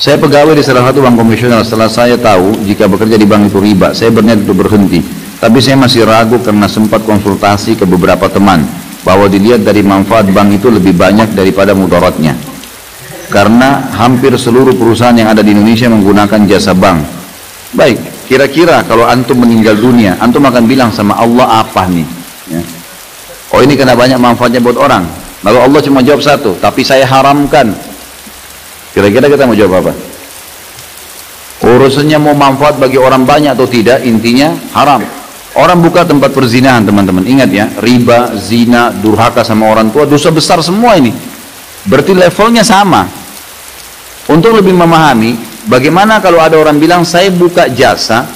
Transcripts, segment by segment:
Saya pegawai di salah satu bank konvensional. Setelah saya tahu jika bekerja di bank itu riba, saya berniat untuk berhenti. Tapi saya masih ragu karena sempat konsultasi ke beberapa teman bahwa dilihat dari manfaat bank itu lebih banyak daripada mudaratnya. Karena hampir seluruh perusahaan yang ada di Indonesia menggunakan jasa bank. Baik, kira-kira kalau antum meninggal dunia, antum akan bilang sama Allah apa nih? Ya. Oh, ini kena banyak manfaatnya buat orang. Lalu Allah cuma jawab satu, tapi saya haramkan. Kira-kira kita mau jawab apa? Urusannya mau manfaat bagi orang banyak atau tidak, intinya haram. Orang buka tempat perzinahan, teman-teman. Ingat ya, riba, zina, durhaka sama orang tua, dosa besar semua ini. Berarti levelnya sama. Untuk lebih memahami, bagaimana kalau ada orang bilang, saya buka jasa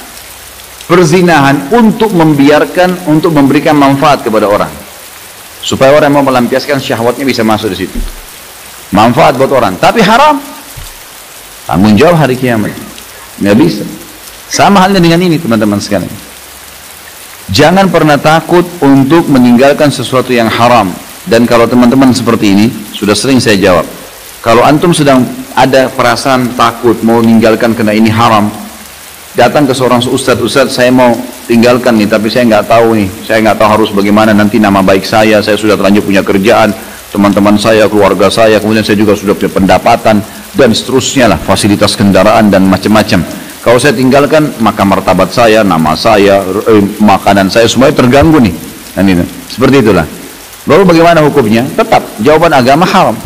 perzinahan untuk membiarkan, untuk memberikan manfaat kepada orang. Supaya orang yang mau melampiaskan syahwatnya bisa masuk di situ. Manfaat buat orang, tapi haram. Tanggung jawab hari kiamat. Nggak bisa. Sama halnya dengan ini, teman-teman sekalian. Jangan pernah takut untuk meninggalkan sesuatu yang haram. Dan kalau teman-teman seperti ini, sudah sering saya jawab. Kalau antum sedang ada perasaan takut mau meninggalkan karena ini haram, datang ke seorang ustadz, saya mau tinggalkan nih, tapi saya nggak tahu nih, saya nggak tahu harus bagaimana, nanti nama baik saya sudah terlanjur punya kerjaan, teman-teman saya, keluarga saya, kemudian saya juga sudah punya pendapatan, dan seterusnya lah, fasilitas kendaraan dan macam-macam. Kalau saya tinggalkan, maka martabat saya, nama saya, makanan saya, semuanya terganggu nih. Dan itu, seperti itulah. Lalu bagaimana hukumnya? Tetap, jawaban agama haram.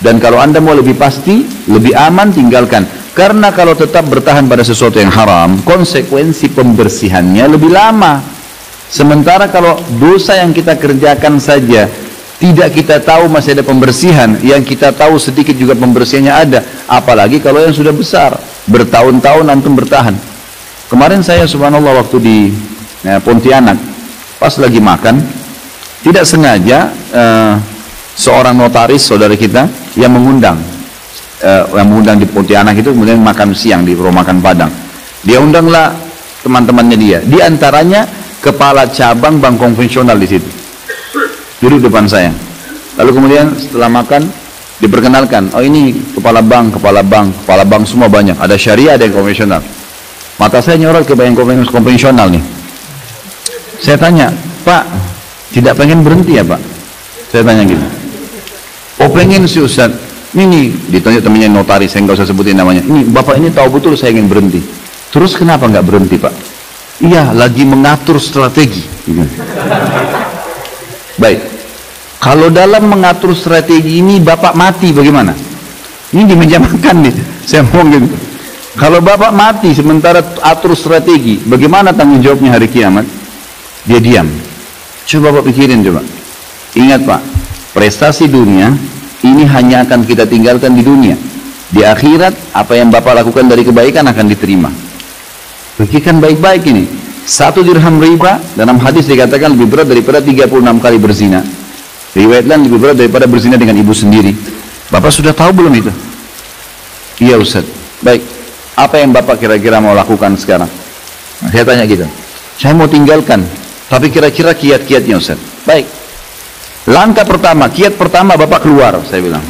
Dan kalau anda mau lebih pasti, lebih aman, tinggalkan. Karena kalau tetap bertahan pada sesuatu yang haram, konsekuensi pembersihannya lebih lama. Sementara kalau dosa yang kita kerjakan saja, tidak kita tahu masih ada pembersihan, yang kita tahu sedikit juga pembersihannya ada, apalagi kalau yang sudah besar, bertahun-tahun antum bertahan. Kemarin saya subhanallah waktu di Pontianak, pas lagi makan, tidak sengaja seorang notaris saudara kita yang mengundang di Pontianak itu, kemudian makan siang di rumah makan Padang. Dia undanglah teman-temannya dia, di antaranya kepala cabang bank konvensional di situ. Duduk depan saya. Lalu kemudian setelah makan diperkenalkan, oh ini kepala bank semua banyak. Ada syariah, ada yang konvensional. Mata saya nyorot ke yang konvensional nih. Saya tanya, Pak, tidak pengen berhenti ya Pak? Saya tanya gitu. Oh pengen sih Ustaz. Ini ditunjuk temannya notaris, saya nggak usah sebutin namanya. Ini Bapak ini tahu betul saya ingin berhenti. Terus kenapa nggak berhenti Pak? Iya, lagi mengatur strategi. Gitu. Baik, kalau dalam mengatur strategi ini Bapak mati bagaimana? Ini di meja makan nih, saya ngomong gitu. Kalau Bapak mati sementara atur strategi, bagaimana tanggung jawabnya hari kiamat? Dia diam. Coba Bapak pikirin coba. Ingat Pak, prestasi dunia ini hanya akan kita tinggalkan di dunia. Di akhirat, apa yang Bapak lakukan dari kebaikan akan diterima. Pikirkan baik-baik ini. 1 dirham riba dalam hadis dikatakan lebih berat daripada 36 kali berzina. Riwayat lain lebih berat daripada berzina dengan ibu sendiri. Bapak sudah tahu belum itu? Iya Ustaz. Baik, apa yang Bapak kira-kira mau lakukan sekarang? Nah, saya tanya gitu. Saya mau tinggalkan, tapi kira-kira kiat-kiatnya Ustaz. Baik, langkah pertama, kiat pertama Bapak keluar, saya bilang.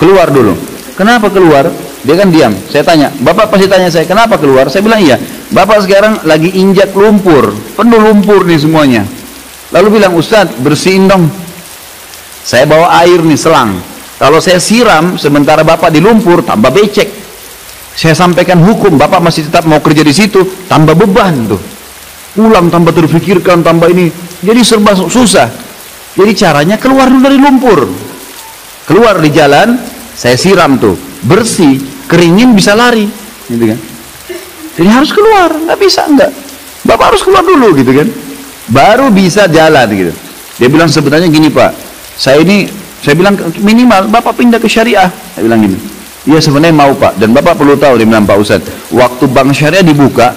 Keluar dulu. Kenapa keluar? Dia kan diam. Saya tanya, Bapak pasti tanya saya, kenapa keluar? Saya bilang iya. Bapak sekarang lagi injak lumpur, penuh lumpur nih semuanya. Lalu bilang, Ustaz bersihin dong. Saya bawa air nih selang. Kalau saya siram sementara Bapak di lumpur, tambah becek. Saya sampaikan hukum, Bapak masih tetap mau kerja di situ, tambah beban tuh. Pulang tambah terfikirkan, tambah ini. Jadi serba susah. Jadi caranya keluar dulu dari lumpur. Keluar di jalan, saya siram tuh, bersih, keringin bisa lari, gitu kan? Jadi harus keluar, nggak bisa enggak. Bapak harus keluar dulu, gitu kan? Baru bisa jalan, gitu. Dia bilang sebenarnya gini Pak, saya bilang minimal Bapak pindah ke syariah, saya bilang gini. Iya sebenarnya mau Pak, dan Bapak perlu tahu, dia bilang Pak Ustadz, waktu bank syariah dibuka,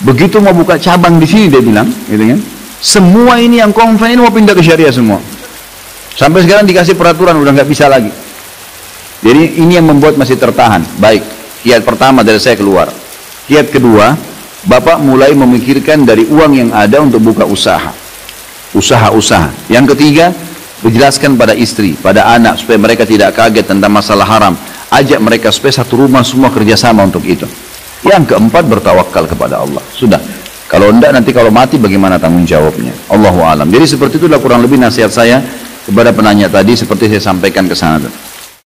begitu mau buka cabang di sini dia bilang, gitu kan? Semua ini yang konven ini mau pindah ke syariah semua. Sampai sekarang dikasih peraturan udah nggak bisa lagi. Jadi ini yang membuat masih tertahan. Baik, kiat pertama dari saya keluar. Kiat kedua, Bapak mulai memikirkan dari uang yang ada untuk buka usaha. Usaha-usaha. Yang ketiga, Menjelaskan pada istri, pada anak, supaya mereka tidak kaget tentang masalah haram. Ajak mereka supaya satu rumah semua kerjasama untuk itu. Yang keempat, bertawakal kepada Allah. Sudah. Kalau enggak, nanti kalau mati bagaimana tanggung jawabnya? Allahu a'lam. Jadi seperti itulah kurang lebih nasihat saya kepada penanya tadi, seperti saya sampaikan ke sana.